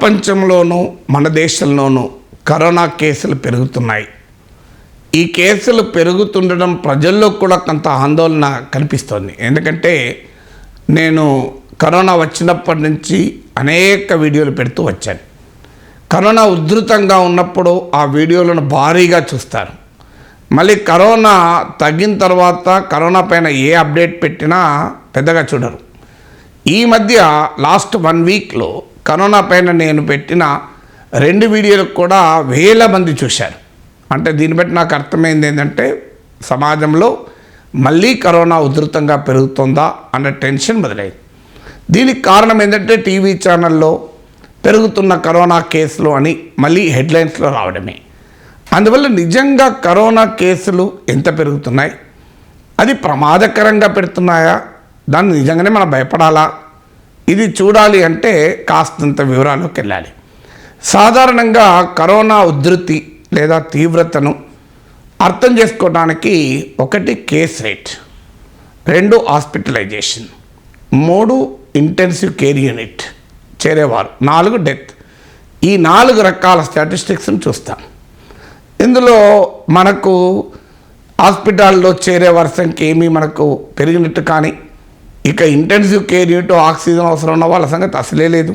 ప్రపంచంలోనూ మన దేశంలోనూ కరోనా కేసులు పెరుగుతున్నాయి. ఈ కేసులు పెరుగుతుండడం ప్రజల్లో కూడా కొంత ఆందోళన కనిపిస్తోంది. ఎందుకంటే నేను కరోనా వచ్చినప్పటి నుంచి అనేక వీడియోలు పెడుతూ వచ్చాను. కరోనా ఉధృతంగా ఉన్నప్పుడు ఆ వీడియోలను భారీగా చూస్తారు. మళ్ళీ కరోనా తగ్గిన తర్వాత కరోనా పైన ఏ అప్డేట్ పెట్టినా పెద్దగా చూడరు. ఈ మధ్య లాస్ట్ 1 వీక్లో కరోనా పైన నేను పెట్టిన 2 వీడియోలకు కూడా వేల మంది చూశారు. అంటే దీన్ని బట్టి నాకు అర్థమైంది ఏంటంటే సమాజంలో మళ్ళీ కరోనా ఉధృతంగా పెరుగుతుందా అన్న టెన్షన్ మొదలైంది. దీనికి కారణం ఏంటంటే టీవీ ఛానల్లో పెరుగుతున్న కరోనా కేసులు అని మళ్ళీ హెడ్లైన్స్లో రావడమే. అందువల్ల నిజంగా కరోనా కేసులు ఎంత పెరుగుతున్నాయి, అది ప్రమాదకరంగా పెడుతున్నాయా, దాన్ని నిజంగానే మనం భయపడాలా, ఇది చూడాలి అంటే కాస్తంత వివరాల్లోకి వెళ్ళాలి. సాధారణంగా కరోనా ఉధృతి లేదా తీవ్రతను అర్థం చేసుకోవడానికి 1 case rate, 2 hospitalisation, 3 intensive care unit చేరేవారు, 4 డెత్. ఈ 4 రకాల స్టాటిస్టిక్స్ని చూస్తాం. ఇందులో మనకు హాస్పిటల్లో చేరే సంఖ్య ఏమీ మనకు పెరిగినట్టు కానీ, ఇక ఇంటెన్సివ్ కేర్ యూనిట్ ఆక్సిజన్ అవసరం ఉన్న వాళ్ళ సంగతి అసలే లేదు.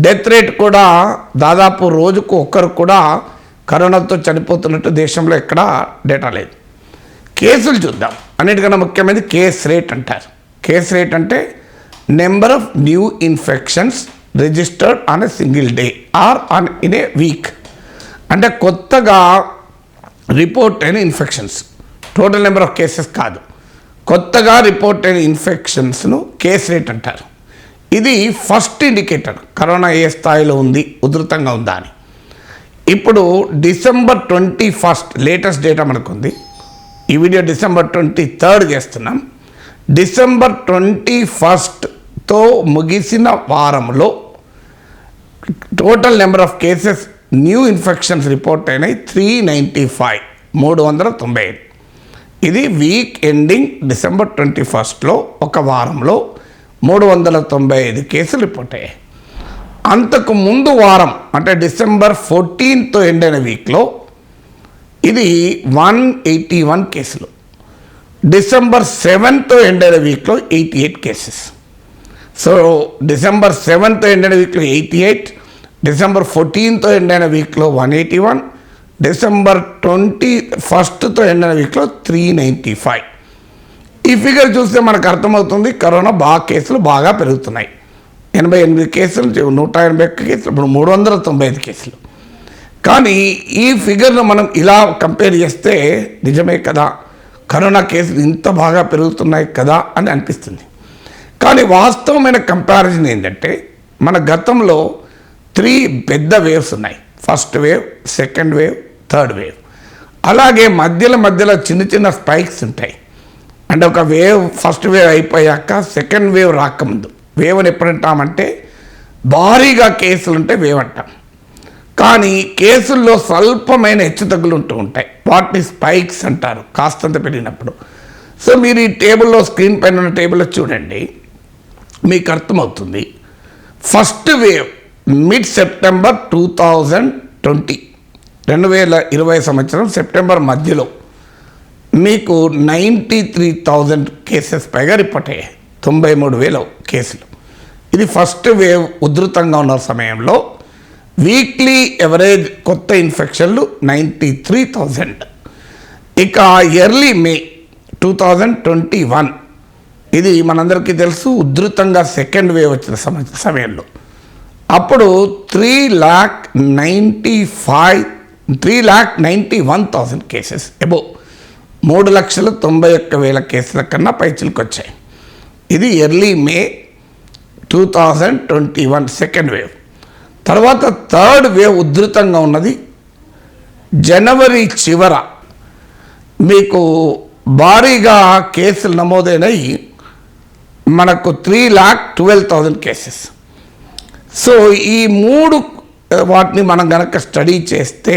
డెత్ రేట్ కూడా దాదాపు రోజుకు ఒక్కరు కూడా కరోనాతో చనిపోతున్నట్టు దేశంలో ఎక్కడా డేటా లేదు. కేసులు చూద్దాం. అన్నిటికన్నా ముఖ్యమైనది కేస్ రేట్ అంటారు. కేస్ రేట్ అంటే number of new infections registered on a single day or on in a week. అంటే కొత్తగా రిపోర్ట్ అయిన infections, total number of cases కాదు, కొత్తగా రిపోర్ట్ అయిన ఇన్ఫెక్షన్స్ను కేస్ రేట్ అంటారు. ఇది ఫస్ట్ ఇండికేటర్ కరోనా ఏ స్థాయిలో ఉంది, ఉధృతంగా ఉందా అని. ఇప్పుడు December 21 లేటెస్ట్ డేటా మనకుంది. ఈ వీడియో December 23 చేస్తున్నాం. December 21తో ముగిసిన వారంలో total number of cases new infections report అయినాయి 395, 395. ఇది వీక్ ఎండింగ్ December 21లో ఒక వారంలో 395 కేసులు రిపోర్ట్ అయ్యాయి. అంతకు ముందు వారం అంటే December 14తో ఎండ్ అయిన వీక్లో ఇది 181 కేసులు. December 7తో ఎండ్ అయిన వీక్లో 88 కేసెస్. సో December 7తో ఎండ్ అయిన వీక్లో 88, December 14తో ఎండ్ అయిన వీక్లో 181, December 21తో ఎండ్ అయిన వీక్లో 395. ఈ ఫిగర్ చూస్తే మనకు అర్థమవుతుంది కరోనా కేసులు బాగా పెరుగుతున్నాయి. 88 కేసులు, 181 కేసులు, ఇప్పుడు 395 కేసులు. కానీ ఈ ఫిగర్ను మనం ఇలా కంపేర్ చేస్తే నిజమే కదా, కరోనా కేసులు ఇంత బాగా పెరుగుతున్నాయి కదా అని అనిపిస్తుంది. కానీ వాస్తవమైన కంపారిజన్ ఏంటంటే మన గతంలో 3 పెద్ద వేవ్స్ ఉన్నాయి. First wave, second wave, third wave. అలాగే మధ్యలో చిన్న చిన్న స్పైక్స్ ఉంటాయి. అంటే ఒక వేవ్ ఫస్ట్ వేవ్ అయిపోయాక సెకండ్ వేవ్ రాకముందు వేవ్ అని ఎప్పుడంటామంటే భారీగా కేసులు ఉంటే వేవ్ అంటాం. కానీ కేసుల్లో స్వల్పమైన హెచ్చుతగ్గులు ఉంటూ ఉంటాయి, వాటిని స్పైక్స్ అంటారు కాస్తంత పెరిగినప్పుడు. సో మీరు ఈ టేబుల్లో, స్క్రీన్ పైన ఉన్న టేబుల్లో చూడండి, మీకు అర్థమవుతుంది. ఫస్ట్ వేవ్ మిడ్ సెప్టెంబర్ 2020, 2020 సంవత్సరం సెప్టెంబర్ మధ్యలో మీకు 93,000 కేసెస్ పైగా రిపోర్ట్ అయ్యాయి, 93,000 కేసులు. ఇది ఫస్ట్ వేవ్ ఉధృతంగా ఉన్న సమయంలో వీక్లీ ఎవరేజ్ కొత్త ఇన్ఫెక్షన్లు 93,000. ఇక ఎర్లీ మే 2021, ఇది మనందరికీ తెలుసు ఉధృతంగా సెకండ్ వేవ్ వచ్చిన సమయంలో, అప్పుడు 3,91,000 కేసెస్, అబోవ్ 3,91,000 కేసుల కన్నా పైచిలకు వచ్చాయి. ఇది ఎర్లీ మే 2021 సెకండ్ వేవ్. తర్వాత థర్డ్ వేవ్ ఉధృతంగా ఉన్నది జనవరి చివర, మీకు భారీగా కేసులు నమోదైనవి, మనకు 3,12,000 కేసెస్. సో ఈ 3 వాటిని మనం కనుక స్టడీ చేస్తే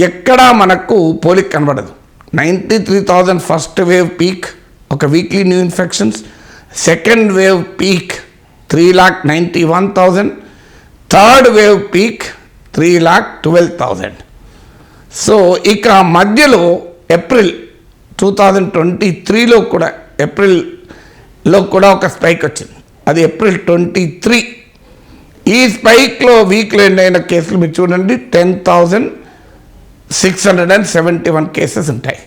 ఎక్కడా మనకు పోలిక కనబడదు. 93,000 ఫస్ట్ వేవ్ పీక్, ఒక weekly new infections. Second wave peak 3,91,000. Third wave peak 3,12,000. So ఇక మధ్యలో ఏప్రిల్ 2023లో కూడా ఏప్రిల్లో కూడా ఒక స్పైక్ వచ్చింది. అది ఏప్రిల్ 23. ఈ స్పైక్లో వీక్లో ఎండ్ కేసులు మీరు చూడండి 10,671 కేసెస్ ఉంటాయి.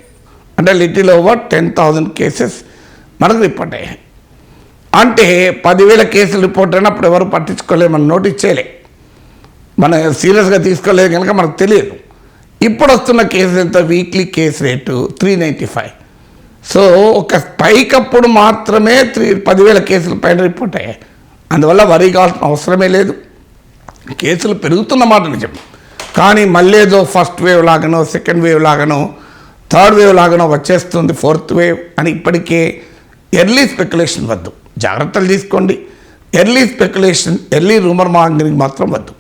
అంటే లిటిల్ ఓవర్ 10,000 కేసెస్ మనకు రిపోర్ట్ అయ్యాయి. అంటే 10,000 కేసులు రిపోర్ట్ అయినప్పుడు ఎవరు పట్టించుకోలేదు, మనం నోటీస్ చేయలే, మనం సీరియస్గా తీసుకోలేదు కనుక మనకు తెలియదు. ఇప్పుడు వస్తున్న కేసు ఎంత? Weekly case rate 395. సో ఒక స్పైక్ అప్పుడు మాత్రమే 10,000 కేసుల పైన రిపోర్ట్ అయ్యాయి. అందువల్ల వరి కావాల్సిన అవసరమే లేదు. కేసులు పెరుగుతున్న మాట నిజం, కానీ మళ్ళీ ఏదో ఫస్ట్ వేవ్ లాగానో, సెకండ్ వేవ్ లాగానో, థర్డ్ వేవ్ లాగానో వచ్చేస్తుంది, ఫోర్త్ వేవ్ అని ఇప్పటికే ఎర్లీ స్పెక్యులేషన్ వద్దు. జాగ్రత్తలు తీసుకోండి. Early speculation, early rumour mongering మాత్రం వద్దు.